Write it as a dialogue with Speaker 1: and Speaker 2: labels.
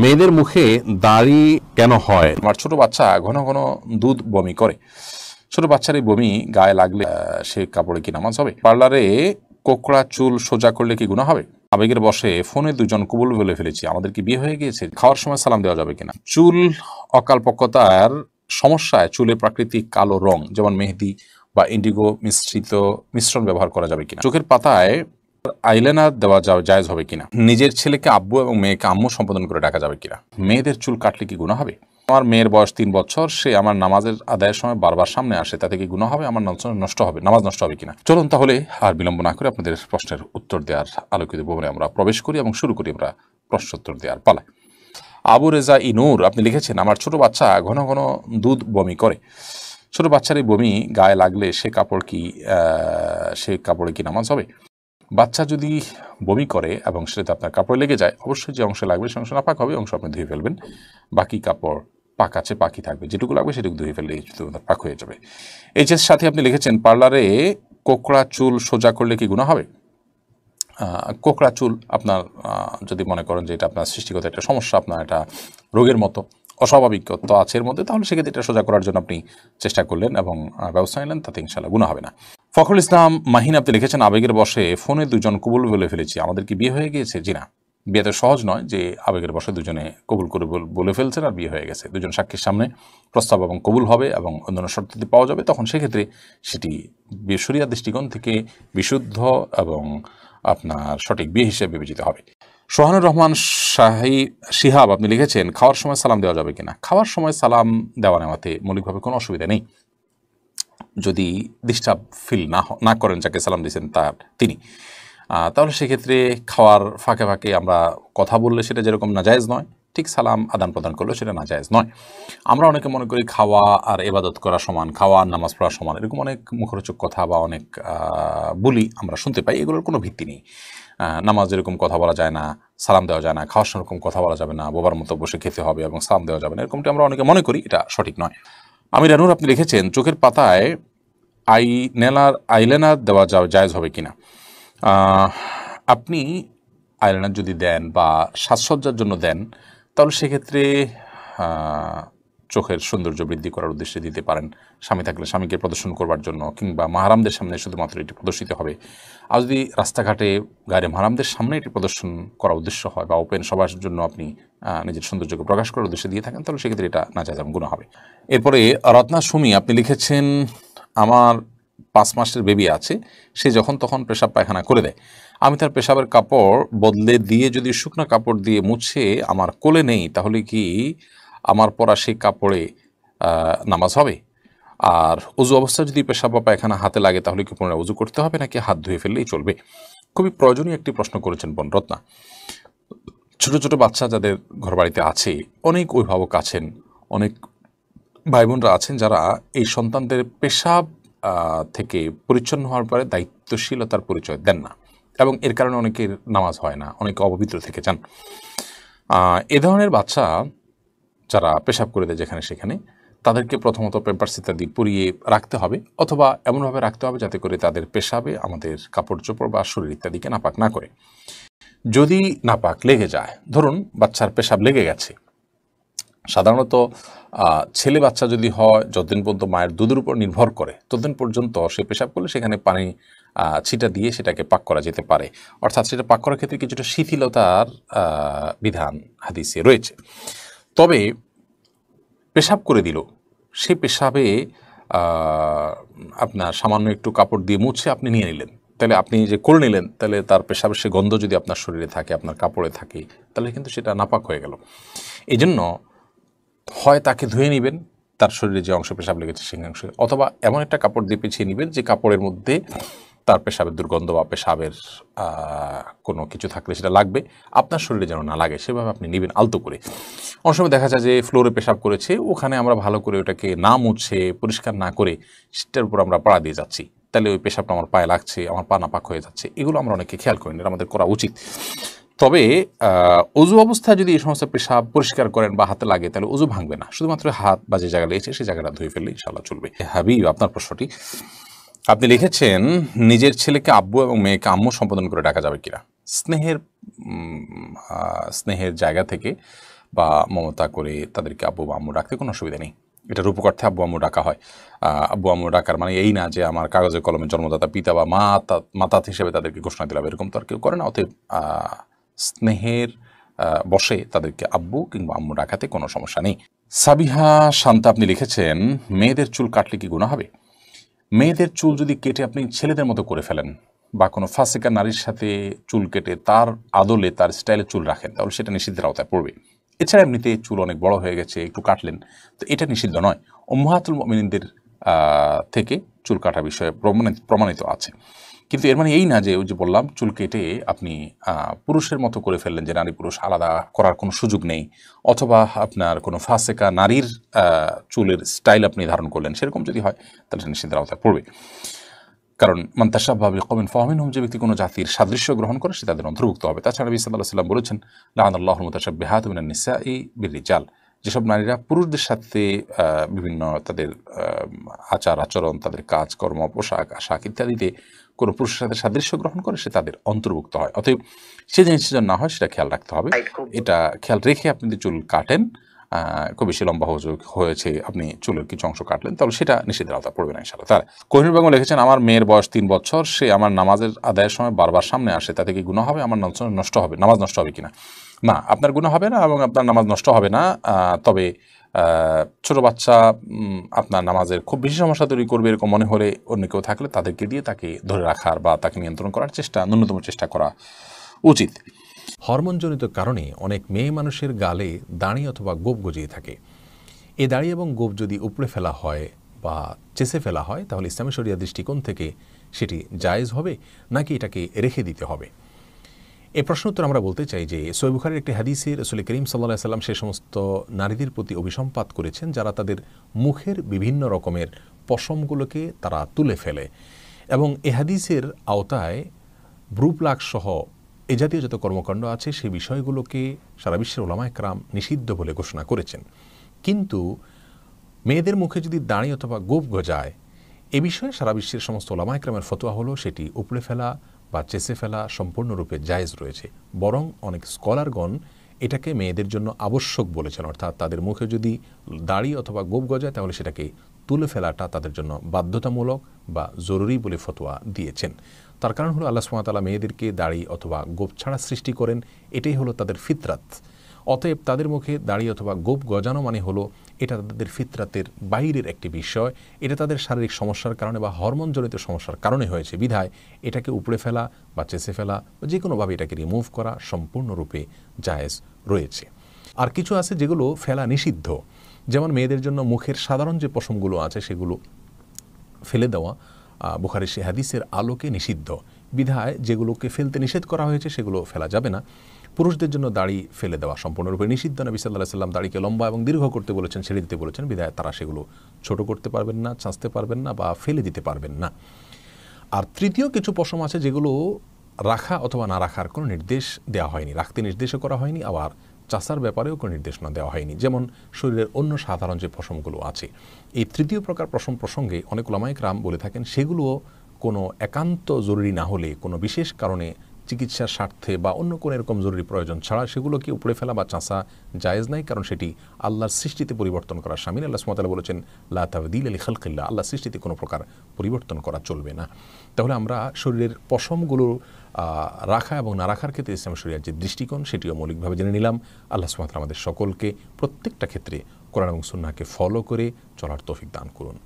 Speaker 1: মেয়েদের মুখে দাড়ি কেন হয়? আমার ছোট বাচ্চা ঘন ঘন দুধ বমি করে। ছোট বাচ্চার এই বমি গায়ে লাগলে সে কাপড়ে কি নামাজ হবে? পার্লারে কোকড়া চুল সোজা করলে কি গুনাহ হবে? আবেগের বশে ফোনে দুজন কবুল বলে ফেলেছি, আমাদের কি বিয়ে হয়ে গিয়েছে? খাওয়ার সময় সালাম দেওয়া যাবে কিনা? চুল অকালপক্কতার সমস্যায় চুলের প্রাকৃতিক কালো রং যেমন মেহেদি বা ইন্ডিগো মিশ্রিত মিশ্রণ ব্যবহার করা যাবে কিনা? চোখের পাতায় আইলাইনার দেওয়া জায়েজ হবে কিনা? নিজের ছেলেকে আব্বু এবং মেয়েকে আম্মু সম্বোধন করে ডাকা যাবে কিনা? মেয়েদের চুল কাটলে কি গুনাহ হবে? আমার মেয়ের বয়স 3 বছর, সে আমার নামাজের আদায়ের সময় বারবার সামনে আসে, তাতে কি গুনাহ হবে? আমার নামাজ নষ্ট হবে কিনা? চলুন তাহলে আর বিলম্ব না করে আপনাদের প্রশ্নের উত্তর দেওয়ার আলোকিত ভবনে আমরা প্রবেশ করি এবং শুরু করি আমরা প্রশ্নোত্তর দেওয়ার পালা। আবু রেজা ইনুর আপনি লিখেছেন, আমার ছোট বাচ্চা ঘন ঘন দুধ বমি করে। ছোট বাচ্চার এই বমি গায়ে লাগলে সে কাপড়ে কি নামাজ হবে? বাচ্চা যদি বমি করে এবং সেটা আপনার কাপড়ে লেগে যায়, অবশ্যই যে অংশে লাগবে সে অংশ নাপাক হবে, অংশ আপনি ধুয়ে ফেলবেন। বাকি কাপড় পাক আছে, পাকি থাকবে, যেটুকু লাগবে সেটুকু ধুয়ে ফেললে পাক হয়ে যাবে। এইচএস সাথে আপনি লিখেছেন, পার্লারে কোকড়া চুল সোজা করলে কি গুনাহ হবে? কোকড়া চুল আপনার যদি মনে করেন যে এটা আপনার সৃষ্টিগত একটা সমস্যা, আপনার এটা রোগের মতো অস্বাভাবিকত্ব আছে এর মধ্যে, তাহলে সেক্ষেত্রে এটা সোজা করার জন্য আপনি চেষ্টা করলেন এবং ব্যবস্থা নিলেন, তাতে ইনশাআল্লাহ গুনাহ হবে না। ফখরুল ইসলাম মাহিন আপনি লিখেছেন, আবেগের বশে ফোনে দুজন কবুল বলে ফেলেছি, আমাদের কি বিয়ে হয়ে গিয়েছে? জি না, বিয়ে তো সহজ নয় যে আবেগের বশে দুজনে কবুল করে বলে ফেলছেন আর বিয়ে হয়ে গেছে। দুজন সাক্ষীর সামনে প্রস্তাব এবং কবুল হবে এবং অন্যান্য শর্তাদি পাওয়া যাবে, তখন সেক্ষেত্রে সেটি শরিয়ার দৃষ্টিকোণ থেকে বিশুদ্ধ এবং আপনার সঠিক বিয়ে হিসেবে বিবেচিত হবে। সোহানুর রহমান শিহাব আপনি লিখেছেন, খাওয়ার সময় সালাম দেওয়া যাবে কিনা? খাওয়ার সময় সালাম দেওয়া নেওয়াতে মৌলিকভাবে কোনো অসুবিধা নেই, যদি ডিস্টার্ব ফিল না করেন যাকে সালাম দিয়েছেন তিনি, তাহলে সেক্ষেত্রে খাওয়ার ফাঁকে ফাঁকে আমরা কথা বললে সেটা যেরকম নাজায়েজ নয়, ঠিক সালাম আদান প্রদান করলে সেটা নাজায়েজ নয়। আমরা অনেকে মনে করি খাওয়া আর ইবাদত করা সমান, খাওয়া আর নামাজ পড়া সমান, এরকম অনেক মুখরোচক কথা বা অনেক বলি আমরা শুনতে পাই, এগুলোর কোনো ভিত্তি নেই। নামাজ যেরকম কথা বলা যায় না, সালাম দেওয়া যায় না, খাওয়ার সময় এরকম কথা বলা যাবে না, বোবার মতো বসে খেতে হবে এবং সালাম দেওয়া যাবে না, এরকমটা আমরা অনেকে মনে করি, এটা সঠিক নয়। আমির আনুর আপনি লিখেছেন, চোখের পাতায় আইলাইনার দেওয়া জায়েজ হবে কিনা? আপনি আইলাইনার যদি দেন বা সাজসজ্জার জন্য দেন, তাহলে সেক্ষেত্রে চোখের সৌন্দর্য বৃদ্ধি করার উদ্দেশ্যে দিতে পারেন। স্বামী থাকলে স্বামীকে প্রদর্শন করবার জন্য, কিংবা মাহারামদের সামনে শুধুমাত্র এটি প্রদর্শিত হবে। আর যদি রাস্তাঘাটে গায়ে মাহারামদের সামনে এটি প্রদর্শন করার উদ্দেশ্য হয় বা ওপেন সবার জন্য আপনি নিজের সৌন্দর্যকে প্রকাশ করার উদ্দেশ্যে দিয়ে থাকেন, তাহলে সেক্ষেত্রে এটা নাজায়েজ এবং গুনাহ হবে। এরপরে রত্না সুমি আপনি লিখেছেন, আমার 5 মাসের বেবি আছে, সে যখন তখন পেশাব পায়খানা করে দেয়, আমি তার পেশাবের কাপড় বদলে দিয়ে যদি শুকনো কাপড় দিয়ে মুছে আমার কোলে নেই, তাহলে কি আমার পরা সেই কাপড়ে নামাজ হবে? আর উজু অবস্থায় যদি পেশাব বা পায়খানা হাতে লাগে, তাহলে কি পুনরায় উজু করতে হবে নাকি হাত ধুয়ে ফেললেই চলবে? খুবই প্রয়োজনীয় একটি প্রশ্ন করেছেন বোন রত্না। ছোট ছোট বাচ্চা যাদের ঘরবাড়িতে আছে, অনেক অভিভাবক আছেন, অনেক ভাই বোনরা আছেন যারা এই সন্তানদের পেশাব থেকে পরিচ্ছন্ন হওয়ার পরে দায়িত্বশীলতার পরিচয় দেন না, এবং এর কারণে অনেকের নামাজ হয় না, অনেকে অপবিত্র থেকে যান। এ ধরনের বাচ্চা যারা পেশাব করে দেয় যেখানে সেখানে, তাদেরকে প্রথমত প্যাম্পার্স ইত্যাদি পরিয়ে রাখতে হবে, অথবা এমনভাবে রাখতে হবে যাতে করে তাদের পেশাবে আমাদের কাপড় চোপড় বা শরীর ইত্যাদিকে নাপাক না করে। যদি নাপাক লেগে যায়, ধরুন বাচ্চার পেশাব লেগে গেছে, সাধারণত ছেলে বাচ্চা যদি হয়, যতদিন পর্যন্ত মায়ের দুধের উপর নির্ভর করে ততদিন পর্যন্ত সে পেশাব করলে সেখানে পানি ছিটা দিয়ে সেটাকে পাক করা যেতে পারে, অর্থাৎ সেটা পাক করার ক্ষেত্রে কিছুটা শিথিলতার বিধান হাদিসে রয়েছে। তবে পেশাব করে দিল, সে পেশাবে আপনার সামান্য একটু কাপড় দিয়ে মুছে আপনি নিয়ে নিলেন, তাহলে আপনি যে করে নিলেন, তাহলে তার পেশাবের সে গন্ধ যদি আপনার শরীরে থাকে, আপনার কাপড়ে থাকে, তাহলে কিন্তু সেটা নাপাক হয়ে গেল। এই জন্য হয় তাকে ধুয়ে নেবেন, তার শরীরে যে অংশে পেশাব লেগেছে সেই অংশে, অথবা এমন একটা কাপড় দিয়ে পিছিয়ে নেবেন যে কাপড়ের মধ্যে তার পেশাবের দুর্গন্ধ বা পেশাবের কোনো কিছু থাকলে সেটা লাগবে, আপনার শরীরে যেন না লাগে, সেভাবে আপনি নেবেন আলতো করে। অনেক সময় দেখা যায় যে ফ্লোরে পেশাব করেছে, ওখানে আমরা ভালো করে ওটাকে না মুছে পরিষ্কার না করে সেটার উপর আমরা পাড়া দিয়ে যাচ্ছি, তাহলে ওই পেশাবটা আমার পায়ে লাগছে, আমার পা নাপাক হয়ে যাচ্ছে, এগুলো আমরা অনেকে খেয়াল করি না, আমাদের করা উচিত। তবে অজু অবস্থায় যদি এই সমস্ত পেশাব পরিষ্কার করেন বা হাতে লাগে, তাহলে অজু ভাঙবে না, শুধুমাত্র হাত বা যে জায়গা লেগেছে সেই জায়গাটা ধুয়ে ফেললে ইনশাআল্লাহ চলবে। হাবিব আপনার প্রশ্নটি আপনি লিখেছেন, নিজের ছেলেকে আব্বু এবং মেয়েকে আম্মু সম্বোধন করে ডাকা যাবে কিনা? স্নেহের জায়গা থেকে বা মমতা করে তাদেরকে আব্বু বা আম্মু ডাকতে কোনো অসুবিধা নেই। এটা রূপকার্থে আব্বু আম্মু ডাকা হয়। আব্বু আম্মু ডাকার মানে এই না যে আমার কাগজে কলমে জন্মদাতা পিতা বা মাতা হিসেবে তাদেরকে ঘোষণা দিলাম, এরকম তো আর কেউ করে না। অতএব স্নেহের বশে তাদেরকে আব্বু কিংবা আম্মু ডাকাতে কোনো সমস্যা নেই। সাবিহা শান্তা আপনি লিখেছেন, মেয়েদের চুল কাটলে কি গুনাহ হবে? মেয়েদের চুল যদি কেটে আপনি ছেলেদের মতো করে ফেলেন বা কোনো ফাসিকা নারীর সাথে চুল কেটে তার আদলে তার স্টাইলে চুল রাখেন, তাহলে সেটা নিষিদ্ধের আওতায় পড়বে। এছাড়া এমনিতে চুল অনেক বড় হয়ে গেছে, একটু কাটলেন, তো এটা নিষিদ্ধ নয়। উম্মাহাতুল মুমিনিনদের থেকে চুল কাটার বিষয়ে প্রমাণিত আছে। কিন্তু এর মানে এই না যে ওই যে বললাম চুল কেটে আপনি পুরুষের মতো করে ফেললেন, যে নারী পুরুষ আলাদা করার কোনো সুযোগ নেই, অথবা আপনার কোনো ফাসেকা নারীর চুলের স্টাইল আপনি ধারণ করলেন, সেরকম যদি হয় তাহলে সেটা নিষিদ্ধের আওতায় পড়বে। কারণ মান তাশাব্বাহা বিকওমিন ফাহুয়া মিনহুম, যে ব্যক্তি কোনো জাতির সাদৃশ্য গ্রহণ করে সে তাদের অন্তর্ভুক্ত হবে। তাছাড়া নবী সাল্লাল্লাহু আলাইহি ওয়াসাল্লাম বলেছেন, লাআনাল্লাহুল মুতাশাব্বিহাত মিনান নিসাই বির-রিজাল, যেসব নারীরা পুরুষদের সাথে বিভিন্ন তাদের আচার আচরণ, তাদের কাজকর্ম, পোশাক আশাক ইত্যাদিতে কোনো পুরুষের সাথে সাদৃশ্য গ্রহণ করে সে তাদের অন্তর্ভুক্ত হয়। অতএব সে জিনিসটা যেন না হয় সেটা খেয়াল রাখতে হবে। এটা খেয়াল রেখে আপনি যদি চুল কাটেন, খুব বেশি লম্বা হয়েছে, আপনি চুলের কিছু অংশ কাটলেন, তাহলে সেটা নিষিদ্ধের আওতা পড়বে না ইনশাআল্লাহ। তার কোহিনুর বেগম লিখেছেন, আমার মেয়ের বয়স 3 বছর, সে আমার নামাজের আদায়ের সময় বারবার সামনে আসে, তাতে কি গুনাহ হবে? আমার নষ্ট হবে, নামাজ নষ্ট হবে কিনা? না, আপনার গুনাহ হবে না এবং আপনার নামাজ নষ্ট হবে না। তবে ছোট বাচ্চা আপনার নামাজের খুব বেশি সমস্যা তৈরি করবে এরকম মনে হলে অন্য কেউ থাকলে তাদেরকে দিয়ে তাকে ধরে রাখার বা তাকে নিয়ন্ত্রণ করার ন্যূনতম চেষ্টা করা উচিত।
Speaker 2: হরমোনজনিত কারণে অনেক মেয়ে মানুষের গালে দাড়ি অথবা গোঁফ গজিয়ে থাকে। এ দাড়ি এবং গোঁফ যদি উপড়ে ফেলা হয় বা চেঁচে ফেলা হয়, তাহলে ইসলামী শরিয়া দৃষ্টিকোণ থেকে সেটি জায়েজ হবে নাকি এটাকে রেখে দিতে হবে? এ প্রশ্ন উত্তর আমরা বলতে চাই যে সহিহ বুখারীর একটি হাদিসে রাসূল করিম সাল্লাল্লাহু আলাইহি সাল্লাম সে সমস্ত নারীদের প্রতি অভিসম্পাত করেছেন যারা তাদের মুখের বিভিন্ন রকমের পশমগুলোকে তারা তুলে ফেলে, এবং এ হাদিসের আওতায় ভ্রু প্লাক সহ এ জাতীয় যত কর্মকাণ্ড আছে সেই বিষয়গুলোকে সারা বিশ্বের উলামায়ে কেরাম নিষিদ্ধ বলে ঘোষণা করেছেন। কিন্তু মেয়েদের মুখে যদি দাড়ি অথবা গোঁফ গজায়, এ বিষয়ে সারা বিশ্বের সমস্ত উলামায়ে কেরামের ফতোয়া হলো সেটি উপড়ে ফেলা বা চেঁচে ফেলা সম্পূর্ণরূপে জায়েজ রয়েছে। বরং অনেক স্কলারগণ এটাকে মেয়েদের জন্য আবশ্যক বলেছেন, অর্থাৎ তাদের মুখে যদি দাড়ি অথবা গোঁফ গজায় তাহলে সেটাকে তুলে ফেলাটা তাদের জন্য বাধ্যতামূলক বা জরুরি বলে ফতোয়া দিয়েছেন। তার কারণ হলো আল্লাহ সুবহানাহু ওয়া তাআলা মেয়েদেরকে দাড়ি অথবা গোঁফ ছাড়া সৃষ্টি করেন, এটাই হলো তাদের ফিতরাত। অতএব তাদের মুখে দাড়ি অথবা গোঁফ গজানো মানে হলো এটা তাদের ফিতরাতের বাইরের একটি বিষয়, এটা তাদের শারীরিক সমস্যার কারণে বা হরমোনজনিত সমস্যার কারণে হয়েছে, বিধায় এটাকে উপড়ে ফেলা বা চেঁচে ফেলা বা যে কোনোভাবে এটাকে রিমুভ করা সম্পূর্ণরূপে জায়েজ রয়েছে। আর কিছু আছে যেগুলো ফেলা নিষিদ্ধ, যেমন মেয়েদের জন্য মুখের সাধারণ যে পশমগুলো আছে সেগুলো ফেলে দেওয়া বুখারীর সে হাদিসের আলোকে নিষিদ্ধ, বিধায় যেগুলোকে ফেলতে নিষেধ করা হয়েছে সেগুলো ফেলা যাবে না। পুরুষদের জন্য দাড়ি ফেলে দেওয়া সম্পূর্ণরূপে নিষিদ্ধ। নবী সাল্লাল্লাহু আলাইহি ওয়াসাল্লাম দাড়িকে লম্বা এবং দীর্ঘ করতে বলেছেন, ছেড়ে দিতে বলেছেন, বিধায় তারা সেগুলো ছোট করতে পারবেন না, চাঁচতে পারবেন না বা ফেলে দিতে পারবেন না। আর তৃতীয় কিছু পশম আছে যেগুলো রাখা অথবা না রাখার কোনো নির্দেশ দেওয়া হয়নি, রাখতে নির্দেশও করা হয়নি, আবার চাষার ব্যাপারেও কোনো নির্দেশনা দেওয়া হয়নি, যেমন শরীরের অন্য সাধারণ যে পশমগুলো আছে। এই তৃতীয় প্রকার পশম প্রসঙ্গে অনেক উলামায়ে কেরাম বলে থাকেন সেগুলোও কোনো একান্ত জরুরি না হলে, কোনো বিশেষ কারণে চিকিৎসার স্বার্থে বা অন্য কোনো এরকম জরুরি প্রয়োজন ছাড়া সেগুলোকে উপড়ে ফেলা বা চাষা জায়েজ নাই, কারণ সেটি আল্লাহর সৃষ্টিতে পরিবর্তন করা শামিল। আল্লাহ সুবহানাহু ওয়া তাআলা বলেছেন, লা তাবদীলা লিখালকিল্লাহ, আল্লাহর সৃষ্টিতে কোনো প্রকার পরিবর্তন করা চলবে না। তাহলে আমরা শরীরের পশমগুলো রাখা এবং না রাখার ক্ষেত্রে ইসলাম শরিয়ার যে দৃষ্টিকোণ সেটিও মৌলিকভাবে জেনে নিলাম। আল্লাহ সুবহানাহু ওয়া তাআলা আমাদের সকলকে প্রত্যেকটা ক্ষেত্রে কোরআন এবং সুন্নাহকে ফলো করে চলার তৌফিক দান করুন।